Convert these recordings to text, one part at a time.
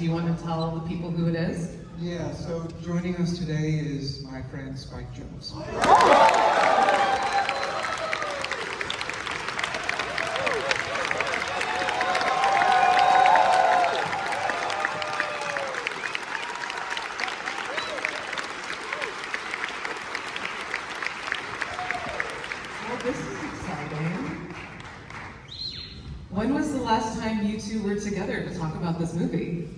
Do you want to tell the people who it is? Yeah, so joining us today is my friend Spike Jonze. Well, this is exciting. When was the last time you two were together to talk about this movie?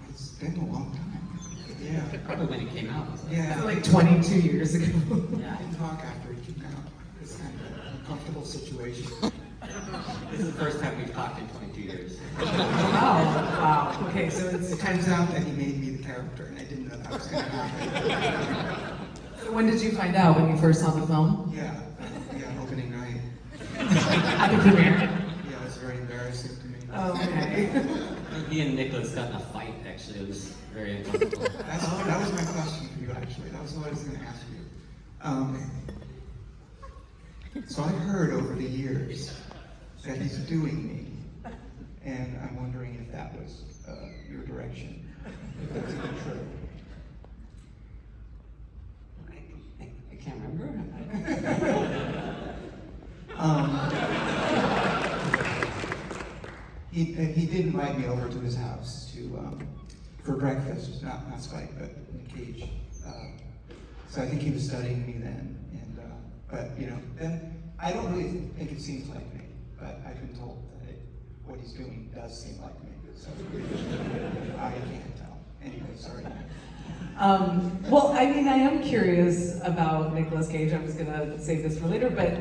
It's been a long time. Yeah. Probably when it came out. Yeah. So like 22 years ago. Yeah, I didn't talk after it came out. It's kind of an uncomfortable situation. This is the first time we've talked in 22 years. Wow. Okay, so It turns out that he made me the character, and I didn't know that was going to happen. when did you find out? When you first saw the film? Yeah, opening night. At the premiere. Yeah, it was very embarrassing to me. Okay. Me and Nicholas got in a fight, actually. It was very uncomfortable. That was my question for you, actually. That was what I was going to ask you. So I've heard over the years that he's doing me, and I'm wondering if that was your direction. If that's even true. I can't remember. He did invite me over to his house for breakfast, not Spike, but in a cage. So I think he was studying me then, but then I don't really think it seems like me, but I've been told that what he's doing does seem like me. So I can't tell. Anyway, sorry. Well, I mean, I am curious about Nicolas Cage. I was gonna save this for later, but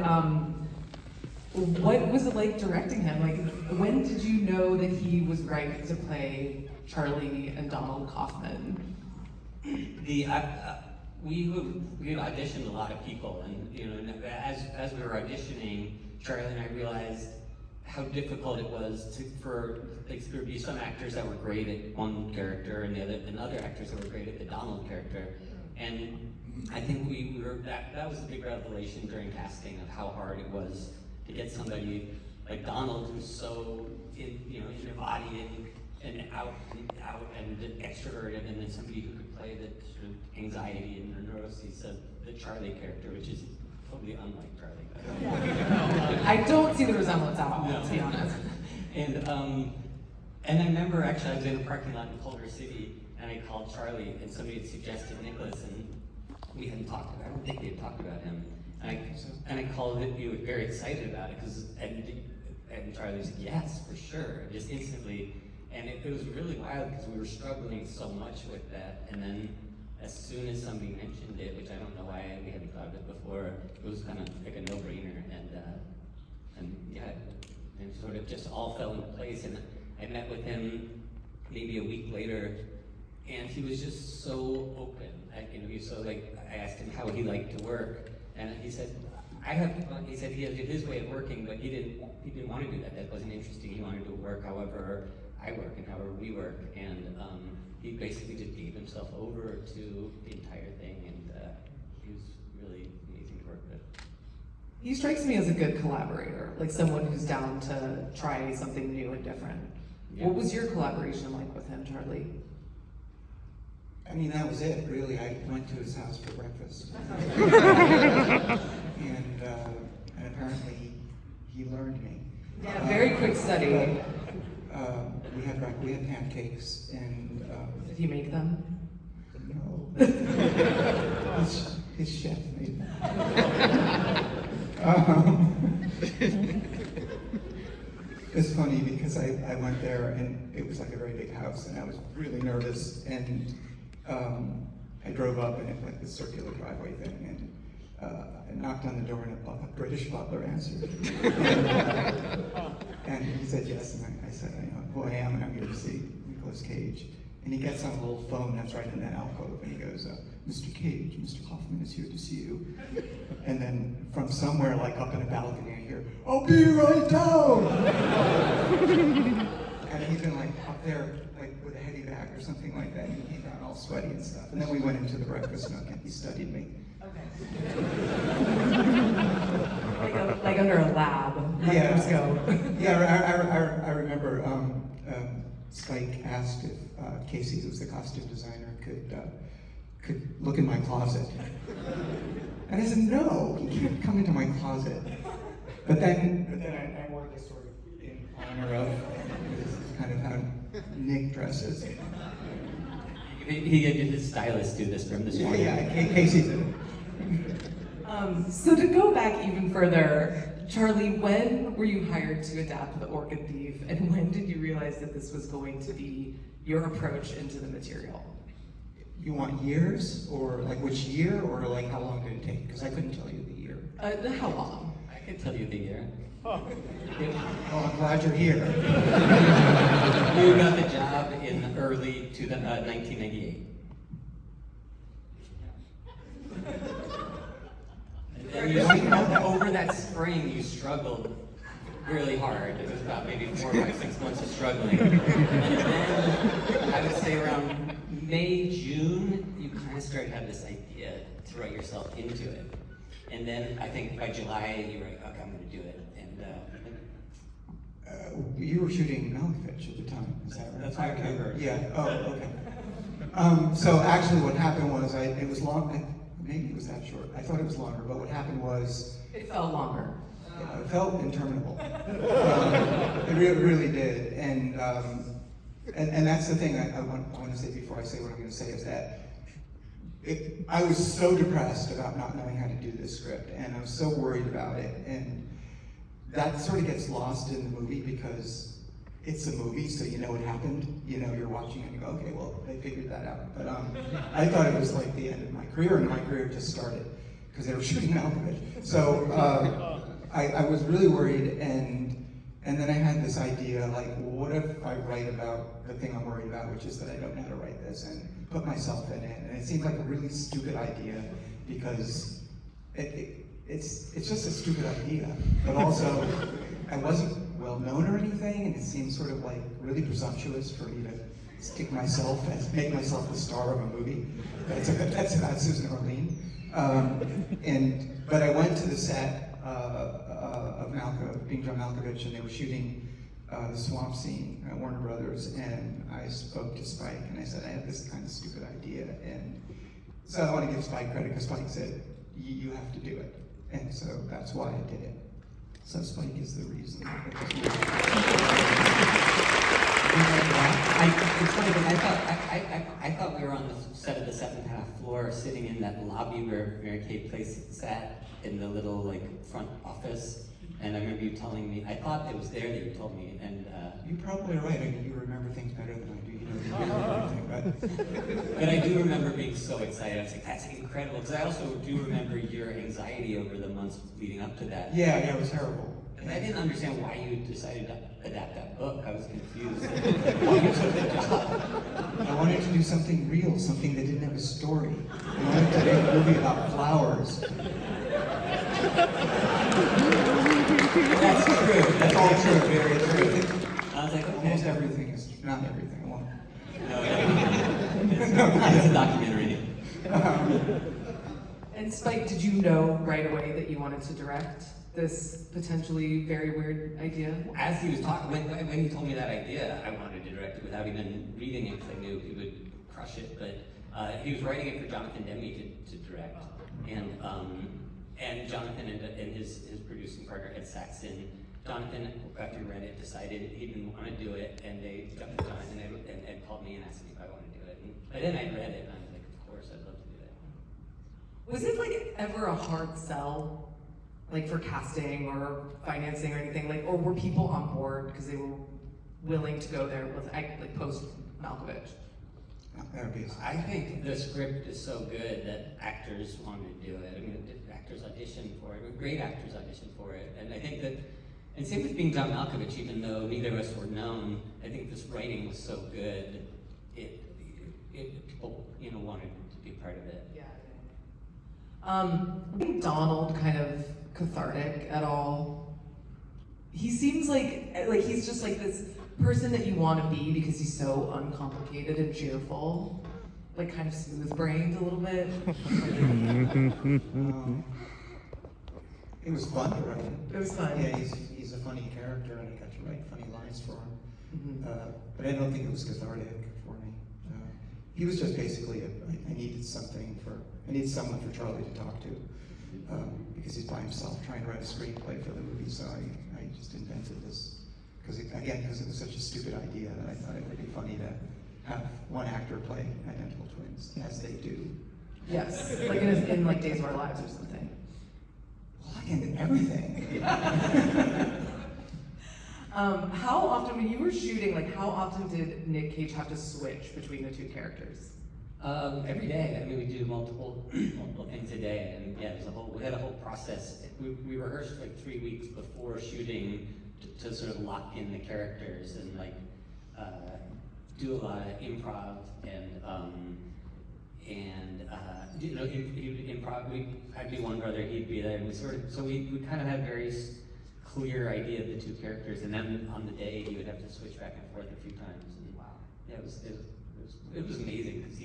what was it like directing him? Like, when did you know that he was right to play Charlie and Donald Kaufman? We had auditioned a lot of people, and as we were auditioning, Charlie and I realized how difficult it was for there would be some actors that were great at one character, and other actors that were great at the Donald character. And I think that was a big revelation during casting of how hard it was to get somebody like Donald, who's so in your body and out and extroverted, and then somebody who could play the sort of anxiety and the neuroses of the Charlie character, which is totally unlike Charlie. I don't see the resemblance at all, to be honest. And I remember actually I was in a parking lot in Culver City, and I called Charlie, and somebody had suggested Nicholas, and we hadn't talked about. I don't think we had talked about him. And I called it. You were very excited about it and Charlie said yes, for sure, just instantly. And it was really wild because we were struggling so much with that. And then as soon as somebody mentioned it, which I don't know why we hadn't thought of it before, it was kind of like a no-brainer. And yeah, it sort of just all fell into place. And I met with him maybe a week later, and he was just so open. I asked him how he liked to work, and he said, he said he had his way of working, but he didn't want to do that. That wasn't interesting. He wanted to work however I work and however we work, and he basically just gave himself over to the entire thing, and he was really amazing to work with. He strikes me as a good collaborator, like someone who's down to try something new and different. Yeah. What was your collaboration like with him, Charlie? I mean, that was it, really. I went to his house for breakfast. and apparently he learned me. Yeah, very quick study. We had pancakes, and did he make them? No. his chef made them. It's funny because I went there, and it was like a very big house, and I was really nervous, and I drove up, and it went this circular driveway thing, and I knocked on the door, and a British butler answered. And he said yes, and I said, I know who I am, and I'm here to see Nicolas Cage. And he gets on a little phone that's right in that alcove, and he goes, Mr. Cage, Mr. Kaufman is here to see you. And then from somewhere, like up in a balcony, I hear, I'll be right down! And he's been like up there, like with a heavy bag or something like that, and he came down all sweaty and stuff. And then we went into the breakfast nook, and he studied me. Okay. like under a lab, microscope. Yeah, I remember Spike asked if Casey, who's the costume designer, could look in my closet. And I said, no, he can't come into my closet. But then I wore this sort of in honor of, this is kind of how Nick dresses. He had his stylist do this for him this morning. Yeah, Casey did it. So to go back even further, Charlie, when were you hired to adapt The Orchid Thief, and when did you realize that this was going to be your approach into the material? You want years, or like which year, or like how long did it take? Because I couldn't tell you the year. How long? I can tell you the year. Oh, I'm glad you're here. You got the job in early 1998. And over that spring, you struggled really hard. It was about maybe 4 or 6 months of struggling. And then I would say around May, June, you kind of started to have this idea to write yourself into it. And then I think by July, you were like, okay, I'm going to do it. And you were shooting Malkovich at the time, is that right? That's what I remember. Yeah, oh, okay. So actually what happened was, it was long, maybe it was that short. I thought it was longer, but what happened was... It felt longer. It felt interminable. It really did. And that's the thing I want to say before I say what I'm going to say is that I was so depressed about not knowing how to do this script, and I was so worried about it. And that sort of gets lost in the movie because it's a movie, so you know what happened. You know, you're watching and you go, okay, well, they figured that out. But I thought it was like the end of my career, and my career just started because they were shooting Malkovich. So I was really worried, and then I had this idea, like, well, what if I write about the thing I'm worried about, which is that I don't know how to write this, and put myself in it. And it seemed like a really stupid idea because it's just a stupid idea, but also I wasn't well known or anything, and it seemed sort of like really presumptuous for me to make myself the star of a movie. That's about Susan Orlean. But I went to the set of being John Malkovich, and they were shooting the swamp scene at Warner Brothers, and I spoke to Spike, and I said, I have this kind of stupid idea, and so I want to give Spike credit, because Spike said, you have to do it, and so that's why I did it. So Spike is the reason. It's funny, but I thought we were on the set of the 7th half floor, sitting in that lobby where Mary Kay Place sat, in the little like front office. And I remember you telling me, I thought it was there that you told me, and you're probably right. I mean, you remember things better than I do. You know everything, but I do remember being so excited. I was like, that's incredible. Because I also do remember your anxiety over the months leading up to that. Yeah, it was terrible. And I didn't understand why you decided to adapt that book. I was confused. Why you took the job. I wanted to do something real, something that didn't have a story. I wanted to make a movie about flowers. That's true. That's all true. Very true. I was like, okay. Almost everything is not everything. I won't. No, it's a documentary. And Spike, did you know right away that you wanted to direct this potentially very weird idea? As he was talking, when he told me that idea, I wanted to direct it without even reading it because I knew he would crush it. But he was writing it for Jonathan Demme to direct, and Jonathan and his producing partner Ed Saxton. Jonathan, after he read it, decided he didn't want to do it, and they jumped to Jonathan and Ed called me and asked me if I wanted to do it. But then I read it, and I was like, of course, I'd love to do that. Was it like ever a hard sell, like for casting or financing or anything? Like, or were people on board because they were willing to go there with like post Malkovich? I think the script is so good that actors want to do it. I mean, actors audition for it. Great actors audition for it, and I think that. And same with being John Malkovich, even though neither of us were known, I think this writing was so good, people wanted to be part of it. Yeah. I think Donald kind of cathartic at all? He seems like he's just like this person that you want to be because he's so uncomplicated and cheerful, like kind of smooth-brained a little bit. It was fun to write. It was fun. Yeah, he's a funny character, and I got to write funny lines for him. But I don't think it was cathartic for me. He was just basically, I needed someone for Charlie to talk to, because he's by himself trying to write a screenplay for the movie, so I just invented this. Because it was such a stupid idea that I thought it would be funny to have one actor play identical twins, as they do. Yes, like in like Days of Our Lives or something. Well, like in everything. How often, when you were shooting, like how often did Nick Cage have to switch between the two characters? Every day. I mean, we do multiple things a day, and yeah, we had a whole process. We rehearsed like 3 weeks before shooting to sort of lock in the characters and like do a lot of improv and you know, improv. I'd be one brother, he'd be there, and we kind of had very clear idea of the two characters, and then on the day he would have to switch back and forth a few times. And wow, yeah, it was amazing because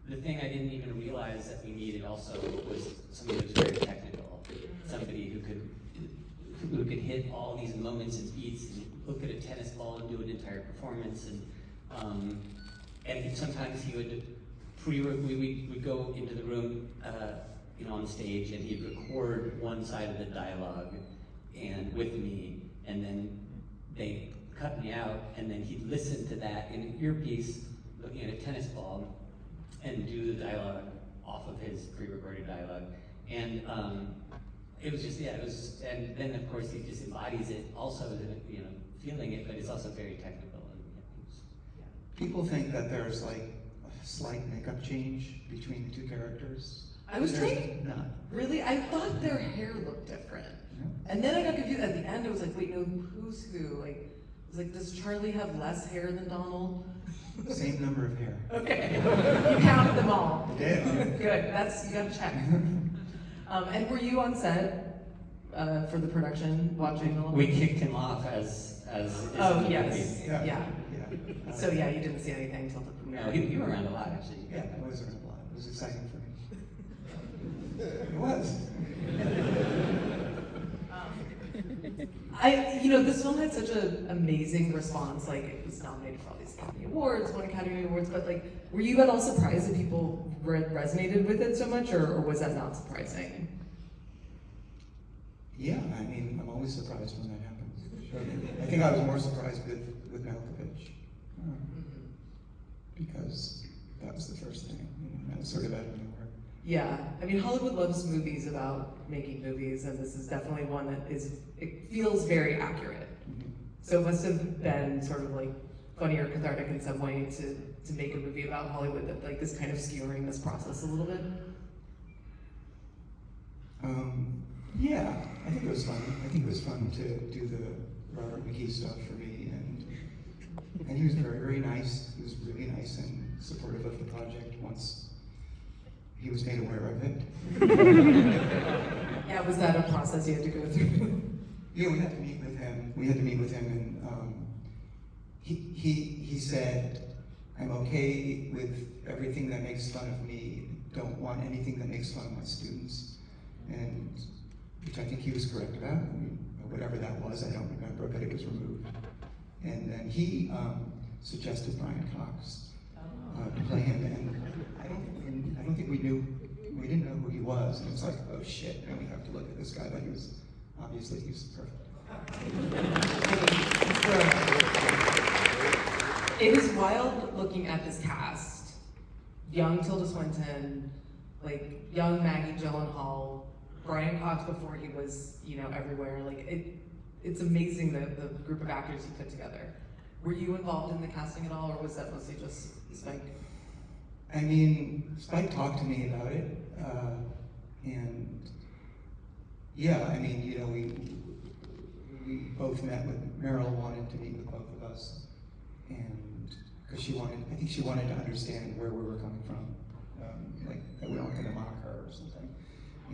the thing I didn't even realize that we needed also was somebody who was very technical, somebody who could hit all these moments and beats and look at a tennis ball and do an entire performance, and sometimes he would we would go into the room, you know, on the stage, and he'd record one side of the dialogue and with me, and then they cut me out, and then he'd listen to that in an earpiece, looking at a tennis ball, and do the dialogue off of his pre-recorded dialogue, and it was just, yeah, it was, and then of course he just embodies it also, you know, feeling it, but it's also very technical. And People think that there's like a slight makeup change between the two characters. I was There's trying. not. Really, I thought their hair looked different, and then I got confused at the end. I was like, wait, no, who's who? Like, I was like, does Charlie have less hair than Donald? Same number of hair. Okay, you counted them all. Yeah. Good. You gotta check. And were you on set for the production, watching the? we kicked him off as. Oh yes. Yeah. Yeah. So yeah, you didn't see anything until the premiere. No, you were around a lot actually. Yeah, I was around a lot. It was exciting for me. It was. This film had such an amazing response. Like, it was nominated for all these Academy Awards, won Academy Awards. But like, were you at all surprised that people resonated with it so much, or was that not surprising? Yeah, I mean, I'm always surprised when that happens. I think I was more surprised with Malkovich, because that was the first thing. That was sort of out of nowhere. Yeah, I mean, Hollywood loves movies about making movies, and this is definitely one that it feels very accurate. So it must have been sort of like funny or cathartic in some way to make a movie about Hollywood that like is kind of skewering this process a little bit. Yeah, I think it was fun. I think it was fun to do the Robert McKee stuff for me, and he was very, very nice. He was really nice and supportive of the project once he was made aware of it. Yeah, was that a process you had to go through? Yeah, we had to meet with him, and he said, "I'm okay with everything that makes fun of me. Don't want anything that makes fun of my students," and which I think he was correct about. I mean, whatever that was, I don't remember, but it was removed. And then he suggested Brian Cox to play him, and I don't think we didn't know who he was, and it was like, oh shit, now we have to look at this guy, but he was perfect. It is wild looking at this cast. Young Tilda Swinton, like young Maggie Gyllenhaal, Brian Cox before he was, everywhere. Like it's amazing the group of actors you put together. Were you involved in the casting at all, or was that mostly just Spike? I mean, Spike talked to me about it, and yeah, I mean, we both met with Meryl, wanted to meet with both of us, and because I think she wanted to understand where we were coming from, like that we weren't going to mock her or something,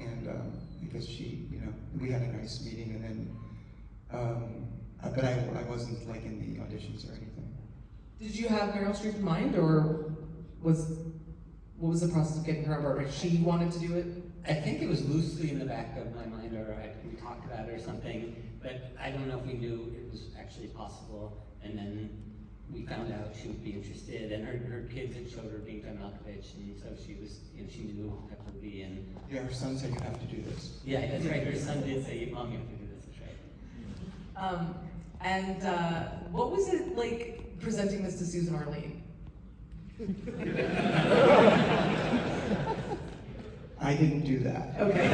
and I guess we had a nice meeting, and then, but I wasn't like in the auditions or anything. Did you have Meryl Streep in mind, or what was the process of getting her on board? Like, she wanted to do it? I think it was loosely in the back of my mind, or we talked about it or something, but I don't know if we knew it was actually possible. And then we found out she would be interested, and her kids had showed her being John Malkovich, and so she was, she knew how to be. And yeah, her son said you have to do this. yeah, that's right. Her son did say, "Mom, you have to do this." That's right. And what was it like presenting this to Susan Orlean? I didn't do that. Okay.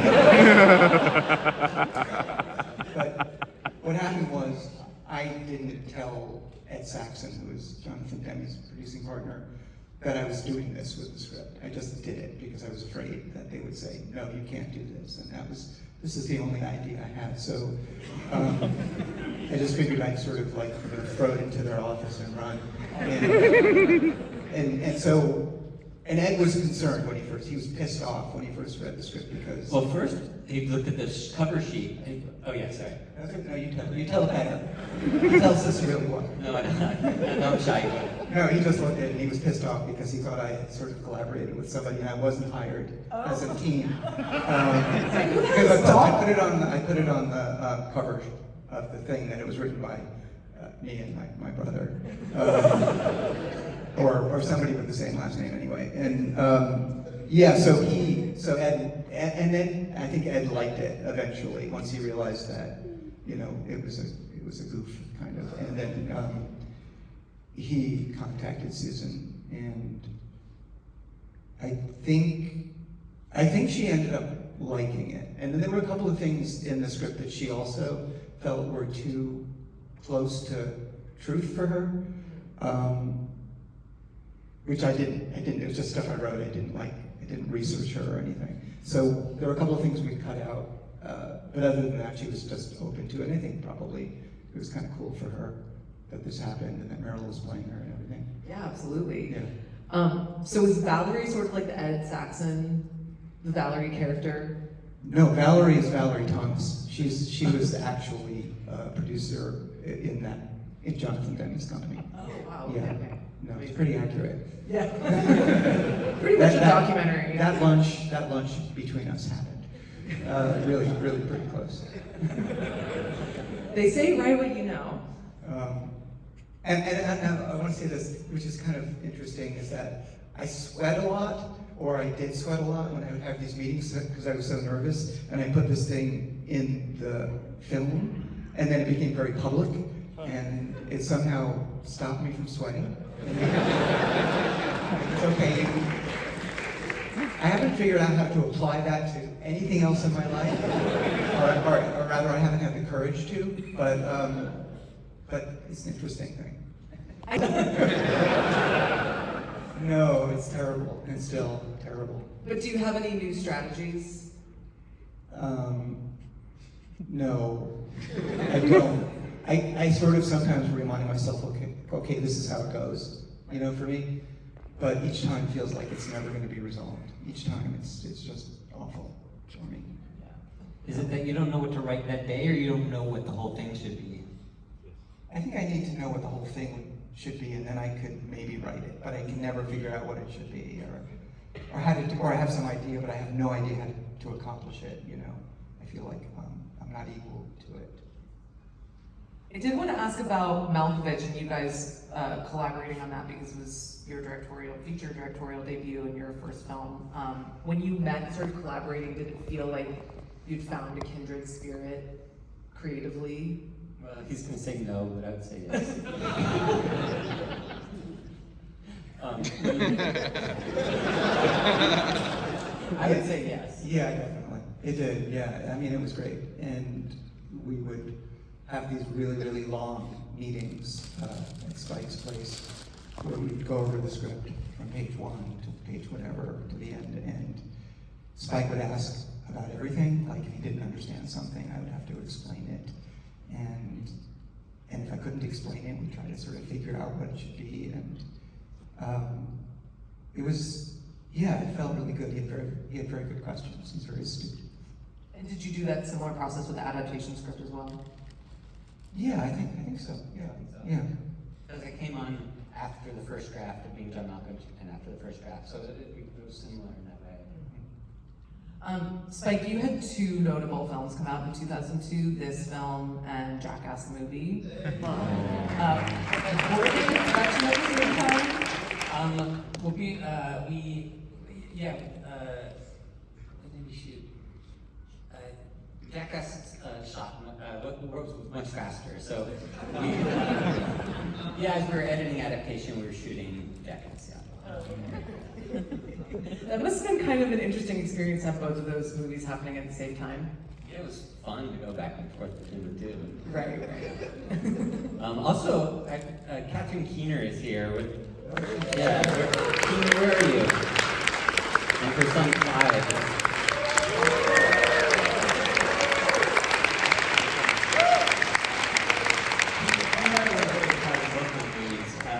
But what happened was, I didn't tell Ed Saxon, who was Jonathan Demme's producing partner, that I was doing this with the script. I just did it because I was afraid that they would say, no, you can't do this. And this is the only idea I had. So I just figured I'd sort of like throw it into their office and run. And Ed was concerned when he was pissed off when he first read the script because... Well, first, he looked at the cover sheet. Oh yeah, sorry. No, you tell it better. You tell us really well. No, I'm shy. No, he just looked at it and he was pissed off because he thought I had sort of collaborated with somebody and I wasn't hired as a team. Because I put it on the cover of the thing that it was written by me and my brother. Or somebody with the same last name anyway. And so Ed, and then I think Ed liked it eventually once he realized that, it was a goof kind of. And then he contacted Susan, and I think she ended up liking it. And then there were a couple of things in the script that she also felt were too close to truth for her. Which I didn't, it was just stuff I wrote, I didn't research her or anything. So there were a couple of things we cut out, but other than that, she was just open to it. And I think probably it was kind of cool for her that this happened and that Meryl was playing her and everything. Yeah, absolutely. Yeah. So is Valerie sort of like the Ed Saxon, the Valerie character? No, Valerie is Valerie Thomas. She was actually a producer in Jonathan Demme's company. Oh, wow. Yeah. Okay. No, it's pretty accurate. Yeah. Pretty much a documentary. That lunch between us happened. Really pretty close. They say write what you know. And I want to say this, which is kind of interesting, is that I sweat a lot, or I did sweat a lot when I would have these meetings because I was so nervous, and I put this thing in the film, and then it became very public, and it somehow stopped me from sweating. It's okay. I haven't figured out how to apply that to anything else in my life, or rather, I haven't had the courage to. But it's an interesting thing. No, it's terrible, and still terrible. But do you have any new strategies? No, I don't. I sort of sometimes remind myself, okay, this is how it goes, for me. But each time feels like it's never going to be resolved. Each time it's just awful for me. Is it that you don't know what to write that day, or you don't know what the whole thing should be? I think I need to know what the whole thing should be, and then I could maybe write it. But I can never figure out what it should be, or I have some idea, but I have no idea how to accomplish it. I feel like I'm not equal to it. I did want to ask about Malkovich and you guys collaborating on that because it was your feature directorial debut in your first film. When you met and started collaborating, did it feel like you'd found a kindred spirit creatively? Well, he's going to say no, but I would say yes. I would say yes. Yeah, definitely. It did, yeah. I mean, it was great. And we would have these really, really long meetings at Spike's place where we'd go over the script from page 1 to page whatever to the end. And Spike would ask about everything. Like, if he didn't understand something, I would have to explain it. And if I couldn't explain it, we'd try to sort of figure out what it should be. And it was, yeah, it felt really good. He had very good questions. He's very astute. And did you do that similar process with the adaptation script as well? Yeah, I think so. Yeah. Because I came on after the first draft of being John Malkovich and after the first draft, so it was similar in that way. Spike, you had two notable films come out in 2002, this film and Jackass the movie. Were they in production at the same time? Well, what did we shoot? Jackass shot was much faster, so we, yeah, as we were editing adaptation, we were shooting Jackass, yeah. That must have been kind of an interesting experience to have both of those movies happening at the same time. Yeah, it was fun to go back and forth between the two. Right. Also, Catherine Keener is here with, yeah, Keener, where are you? And her son Clive.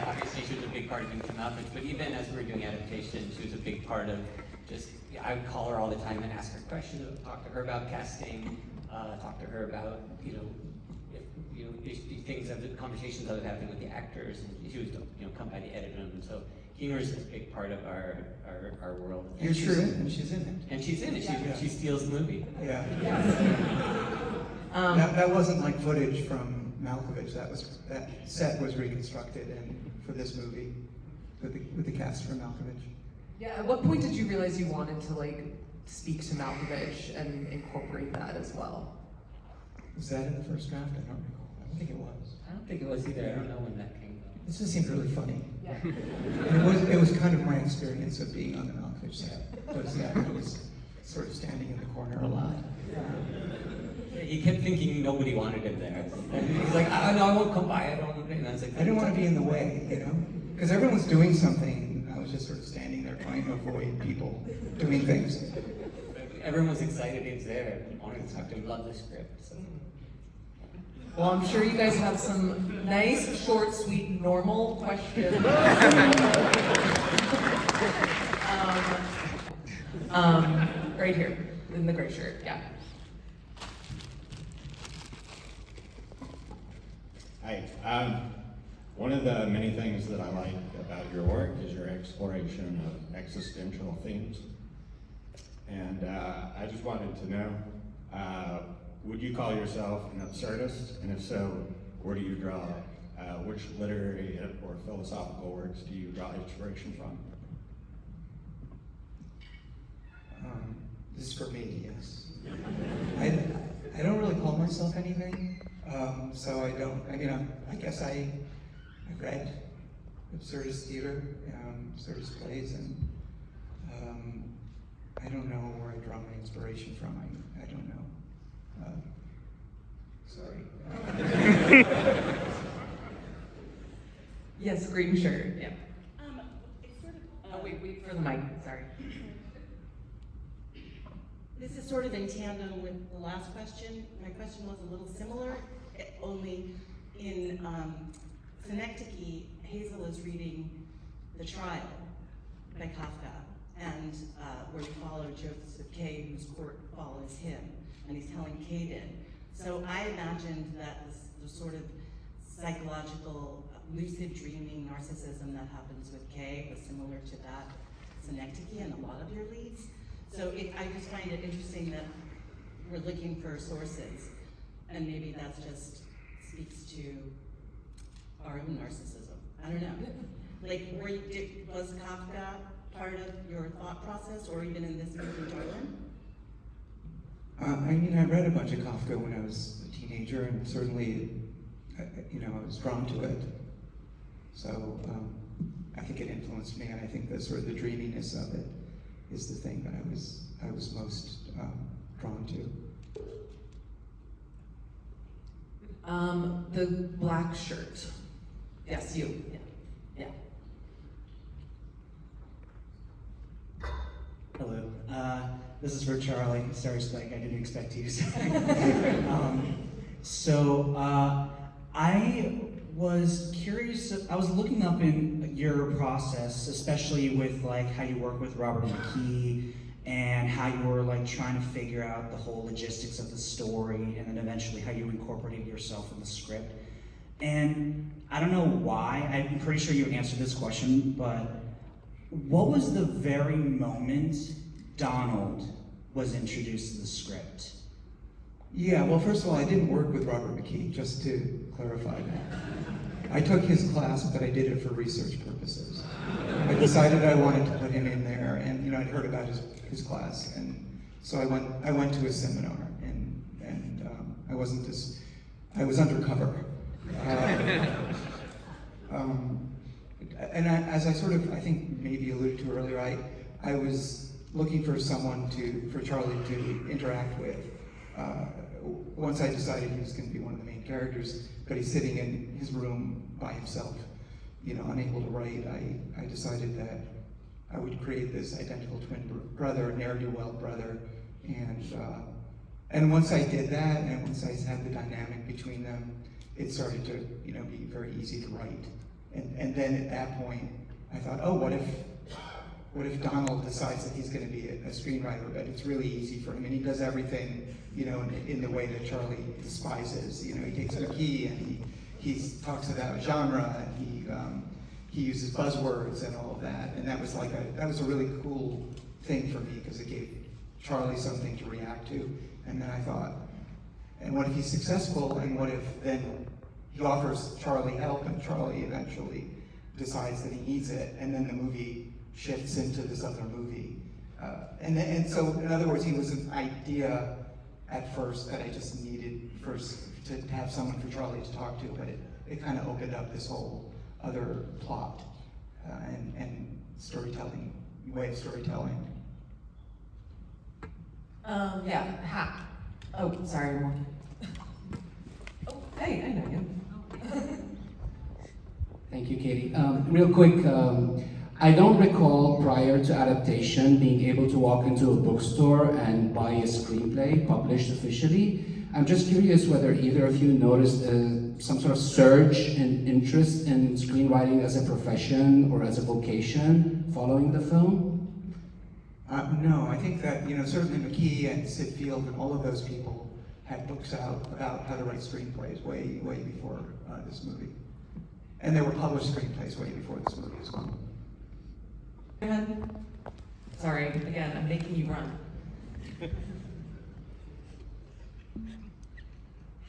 Obviously, she was a big part of Into Malkovich, but even as we were doing adaptation, she was a big part of just, I would call her all the time and ask her questions, talk to her about casting, talk to her about, things of the conversations I was having with the actors, and she was, come by the edit room. So Keener is a big part of our world. And she's in it. And she's in it. Yeah. She steals the movie. Yeah. Yes. That wasn't like footage from Malkovich. That set was reconstructed and for this movie with the cast from Malkovich. Yeah, at what point did you realize you wanted to speak to Malkovich and incorporate that as well? Was that in the first draft? I don't recall. I don't think it was. I don't think it was either. I don't know when that came up. This just seemed really funny. Yeah. And it was kind of my experience of being on the Malkovich set. Was that I was sort of standing in the corner a lot. He kept thinking nobody wanted him there. And he's like, oh, no, I won't come by. I don't want to. And I was like, I didn't want to be in the way, because everyone's doing something. I was just sort of standing there trying to avoid people doing things. Everyone was excited he was there. Wanted to talk to him, loved the script. So. Well, I'm sure you guys have some nice, short, sweet, normal questions. Right here, in the gray shirt, yeah. Hi. One of the many things that I like about your work is your exploration of existential themes. And I just wanted to know, would you call yourself an absurdist? And if so, where do you draw, which literary or philosophical works do you draw inspiration from? This is for me, yes. I don't really call myself anything, so I don't, I guess I read absurdist theater, absurdist plays, and I don't know where I draw my inspiration from. I don't know. Sorry. Yes, green shirt, yeah. It's sort of, Oh, wait for the mic, sorry. this is sort of in tandem with the last question. My question was a little similar, only in Synecdoche, Hazel is reading The Trial by Kafka, and where you follow Joseph K., whose court follows him, and he's telling Caden. So I imagined that the sort of psychological, lucid dreaming narcissism that happens with Kay was similar to that Synecdoche and a lot of your leads. So I just find it interesting that we're looking for sources, and maybe that just speaks to our own narcissism. I don't know. Was Kafka part of your thought process, or even in this movie, Darlin? I read a bunch of Kafka when I was a teenager, and certainly, I was drawn to it. So I think it influenced me, and I think the sort of the dreaminess of it is the thing that I was most drawn to. The black shirt. Yes, you. Yeah. Hello. This is for Charlie. Sorry, Spike, I didn't expect you. I was curious. I was looking up in your process, especially with how you work with Robert McKee and how you were trying to figure out the whole logistics of the story, and then eventually how you incorporated yourself in the script. And I don't know why. I'm pretty sure you answered this question, but what was the very moment Donald was introduced in the script? Yeah, well, first of all, I didn't work with Robert McKee, just to clarify that. I took his class, but I did it for research purposes. I decided I wanted to put him in there, and I'd heard about his class, and so I went to his seminar, and I was undercover. As I sort of, I think maybe alluded to earlier, I was looking for someone for Charlie to interact with. Once I decided he was going to be one of the main characters, but he's sitting in his room by himself, unable to write, I decided that I would create this identical twin brother, ne'er-do-well brother, and once I did that, and once I had the dynamic between them, it started to, be very easy to write. And then at that point, I thought, oh, what if Donald decides that he's going to be a screenwriter, but it's really easy for him, and he does everything, in the way that Charlie despises. He takes McKee and he talks about genre, and he uses buzzwords and all of that, and that was a really cool thing for me because it gave Charlie something to react to. And then I thought, and what if he's successful, and what if then he offers Charlie help, and Charlie eventually decides that he needs it, and then the movie shifts into this other movie. And so, in other words, he was an idea at first that I just needed first to have someone for Charlie to talk to, but it kind of opened up this whole other plot and storytelling, way of storytelling. Yeah, oh, sorry, everyone. Oh, hey, I know you. Thank you, Katie. Real quick, I don't recall prior to adaptation being able to walk into a bookstore and buy a screenplay published officially. I'm just curious whether either of you noticed some sort of surge in interest in screenwriting as a profession or as a vocation following the film? No, I think that, certainly McKee and Sid Field and all of those people had books out about how to write screenplays way, way before this movie. And there were published screenplays way before this movie as well. Sorry, again, I'm making you run.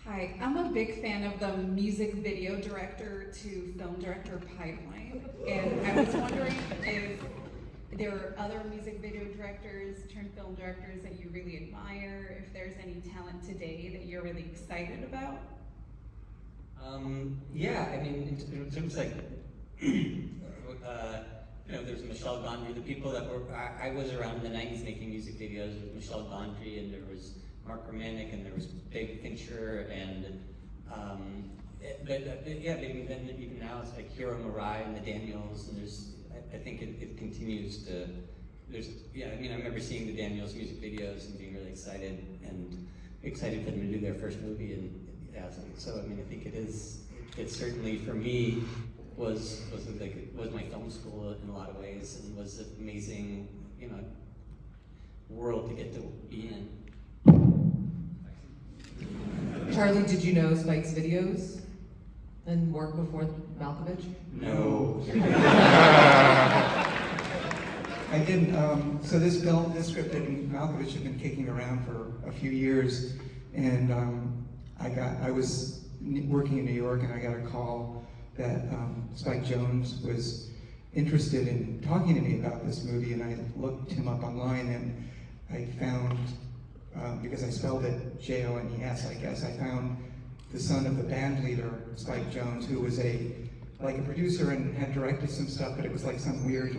Hi, I'm a big fan of the music video director to film director pipeline, and I was wondering if there are other music video directors turned film directors that you really admire, if there's any talent today that you're really excited about? Yeah, I mean, in terms like, there's Michel Gondry, the people that were, I was around in the 90s making music videos with Michel Gondry, and there was Mark Romanek, and there was David Fincher, and, maybe then even now it's like Hiro Murai and the Daniels, and I think it continues to, I remember seeing the Daniels music videos and being really excited for them to do their first movie, and so I think it certainly for me was my film school in a lot of ways, and was an amazing, world to get to be in. Charlie, did you know Spike's videos and work before Malkovich? No. I didn't. So this script that Malkovich had been kicking around for a few years, and I was working in New York, and I got a call that Spike Jonze was interested in talking to me about this movie, and I looked him up online, and I found, because I spelled it Jones, I guess, I found the son of the band leader, Spike Jonze, who was a producer and had directed some stuff, but it was like some weird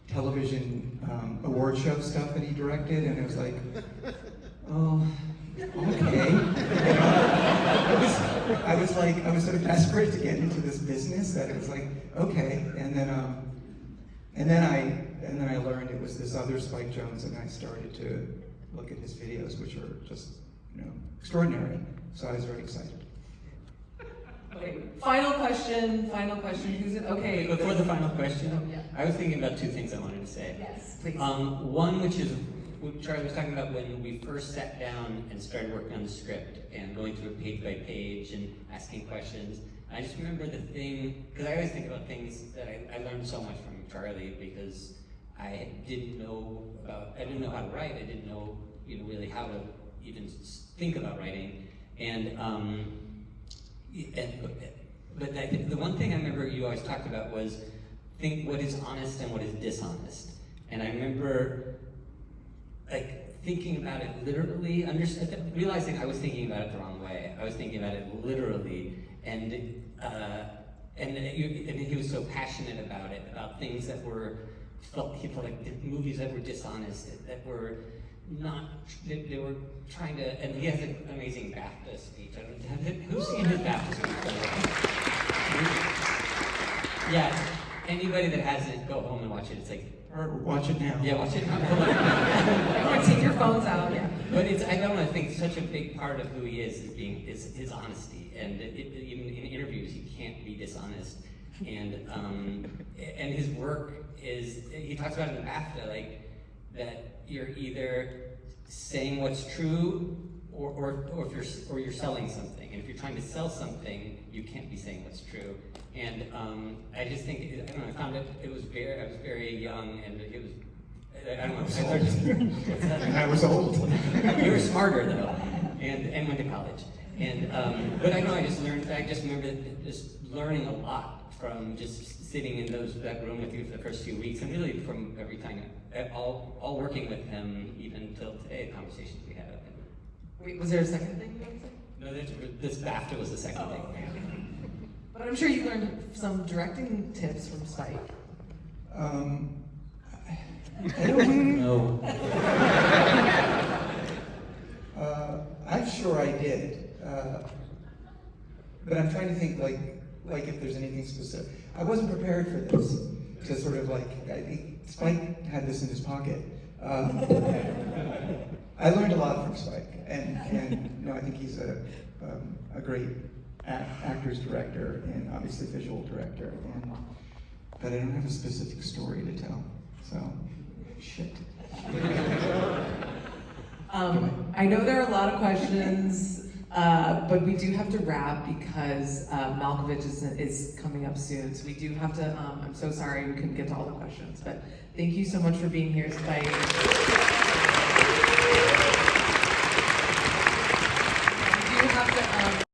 television award show stuff that he directed, and it was like, oh, okay. I was sort of desperate to get into this business that it was like, okay, and then I learned it was this other Spike Jonze, and I started to look at his videos, which are just, extraordinary. So I was very excited. Okay, final question, who's it? Okay. Before the final question, Oh, yeah. I was thinking about two things I wanted to say. Yes, please. One, which is what Charlie was talking about when we first sat down and started working on the script and going through it page by page and asking questions. I just remember the thing, because I always think about things that I learned so much from Charlie, because I didn't know how to write. I didn't know, really how to even think about writing. But I think the one thing I remember you always talked about was think what is honest and what is dishonest. And I remember thinking about it literally, realizing I was thinking about it the wrong way. I was thinking about it literally, and he was so passionate about it, about things that he felt like movies that were dishonest, that were not, they were trying to, and he has an amazing BAFTA speech. Who's seen his BAFTA speech? Yeah, anybody that hasn't, go home and watch it. It's like, Or watch it now. yeah, watch it. Or take your phones out. Yeah. But I don't know, I think such a big part of who he is his honesty. And even in interviews, he can't be dishonest. And his work is, he talks about it in the BAFTA, that you're either saying what's true or you're selling something. And if you're trying to sell something, you can't be saying what's true. And I just think, I don't know, I found I was very young, and it was, I don't know. And I was old. You were smarter though, and went to college. But I know I just remember just learning a lot from just sitting in that room with you for the first few weeks, and really from every time, all working with him, even till today, the conversations we had. Wait, was there a second thing you wanted to say? No, this BAFTA was the second thing. But I'm sure you learned some directing tips from Spike. I don't No. I'm sure I did. But I'm trying to think like if there's anything specific. I wasn't prepared for this. To sort of I think Spike had this in his pocket. I learned a lot from Spike, and I think he's a great actor's director and obviously visual director. But I don't have a specific story to tell, so shit. I know there are a lot of questions, but we do have to wrap because Malkovich is coming up soon. So we do have to, I'm so sorry we couldn't get to all the questions, but thank you so much for being here, Spike. We do have to,